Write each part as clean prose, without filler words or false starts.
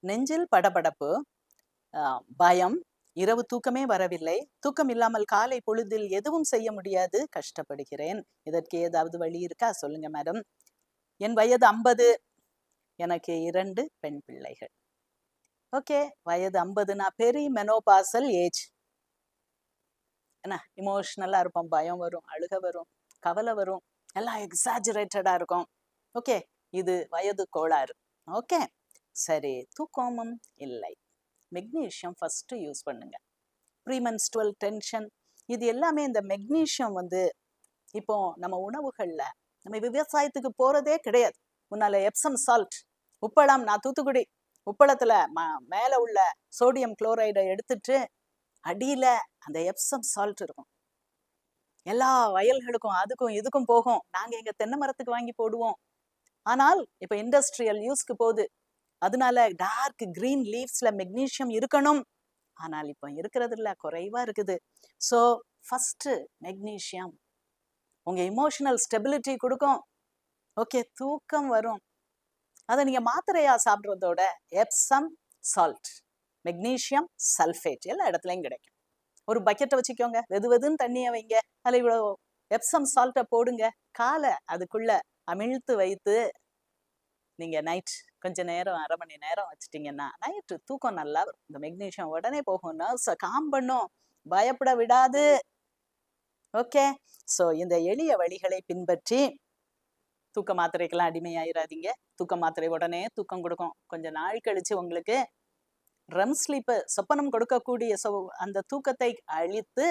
நெஞ்சில் படபடப்பு, பயம், இரவு தூக்கமே வரவில்லை, தூக்கம் இல்லாமல் காலை பொழுதில் எதுவும் செய்ய முடியாது, கஷ்டப்படுகிறேன். இதற்கு ஏதாவது வழி இருக்கா சொல்லுங்க மேடம். என் வயது 50, எனக்கு 2 பெண் பிள்ளைகள். ஓகே, வயது 50னா பெரி மெனோபாசல் ஏஜ். என்ன இமோஷனலா இருப்போம், பயம் வரும், அழுக வரும், கவலை வரும், எல்லாம் எக்ஸாஜரேட்டடா இருக்கும். ஓகே, இது வயது கோளாறு. ஓகே, சரி, தூக்கமும் இல்லை. மெக்னீஷியம் ஃபர்ஸ்ட் யூஸ் பண்ணுங்க. ப்ரீமென்ஸ்ட்ரல் டென்ஷன், இது எல்லாமே இந்த மெக்னீஷியம் வந்து இப்போ நம்ம உணவுகள்ல நம்ம விவசாயத்துக்கு போறதே கிடையாது. முன்னால எப்சம் சால்ட், உப்பளம், நான் தூத்துக்குடி, உப்பளத்துல மேல உள்ள சோடியம் குளோரைடை எடுத்துட்டு அடியில அந்த எப்சம் சால்ட் இருக்கும். எல்லா வயல்களுக்கும் அதுக்கும் இதுக்கும் போகும். நாங்க எங்க தென்னை மரத்துக்கு வாங்கி போடுவோம். ஆனால் இப்ப இண்டஸ்ட்ரியல் யூஸ்க்கு போகுது. அதனால டார்க் கிரீன் லீவ்ஸ்ல மெக்னீஷியம் இருக்கணும். ஆனால் இப்ப இருக்கிறது இல்ல, குறைவா இருக்குது. ஸோ ஃபர்ஸ்ட் மெக்னீஷியம் உங்க இமோஷனல் ஸ்டெபிலிட்டி கொடுக்கும். ஓகே, தூக்கம் வரும். அதை நீங்க மாத்திரையா சாப்பிட்றதோட எப்சம் சால்ட், மெக்னீஷியம் சல்ஃபேட் எல்லா இடத்துலையும் கிடைக்கும். ஒரு பக்கெட்டை வச்சுக்கோங்க, வெது வெதுன்னு தண்ணியை வைங்க, அதில் இவ்வளோ எப்சம் சால்ட்டை போடுங்க, காலை அதுக்குள்ள அமிழ்த்து வைத்து நீங்க நைட் கொஞ்ச நேரம் 1/2 மணி நேரம் வச்சுட்டீங்கன்னா நைட்டு தூக்கம் நல்லா வரும். இந்த மெக்னீஷியம் உடனே போகும், நர்வ்ஸை காம் பண்ணும், பயப்பட விடாது. ஓகே, ஸோ இந்த எளிய வழிகளை பின்பற்றி தூக்க மாத்திரைக்கெல்லாம் அடிமையாயிராதீங்க. தூக்க மாத்திரை உடனே தூக்கம் கொடுக்கும், கொஞ்ச நாள் கழிச்சு உங்களுக்கு ரெம் ஸ்லீப்பு, சொப்பனம் கொடுக்கக்கூடிய அந்த தூக்கத்தை அழித்து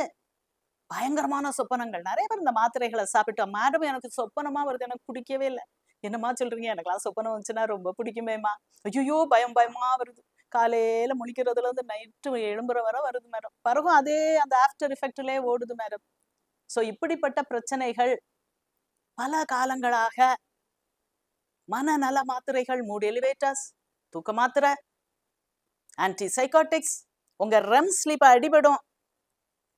பயங்கரமான சொப்பனங்கள். நிறைய பேர் இந்த மாத்திரைகளை சாப்பிட்டோம், மேடம் எனக்கு சொப்பனமா வருது, எனக்கு பிடிக்கவே இல்லை. என்னம்மா சொல்றீங்க? எனக்கெல்லாம் சொப்பனம் வந்துச்சுன்னா ரொம்ப பிடிக்குமேம்மா. ஐயோ, பயம் பயமா வருது, காலையில முழிக்கிறதுல இருந்து நைட்டு எழும்புற வர வருது மேடம். பிறகும் அதே அந்த ஆஃப்டர் எஃபெக்ட்லயே ஓடுது மேடம். ஸோ இப்படிப்பட்ட பிரச்சனைகள் பல காலங்களாக மனநல மாத்திரைகள், மூட் எலிவேட்டர்ஸ், தூக்க மாத்திரை, ஆன்டிசைகாட்டிக்ஸ், உங்க ரெம் ஸ்லீப் அடிபடும்,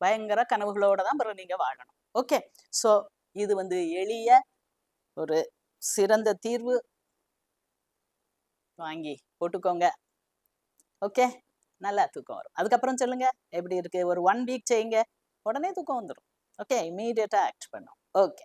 பயங்கர கனவுகளோட தான் பிறகு நீங்க வாழணும். ஓகே, ஸோ இது வந்து எளிய ஒரு சிறந்த தீர்வு, வாங்கி போட்டுக்கோங்க. ஓகே, நல்லா தூக்கம் வரும். அதுக்கப்புறம் சொல்லுங்க எப்படி இருக்கு. ஒரு 1 வீக் செய்யுங்க, உடனே தூக்கம் வந்துடும். ஓகே, இமீடியட்டா ஆக்ட் பண்ணும். ஓகே.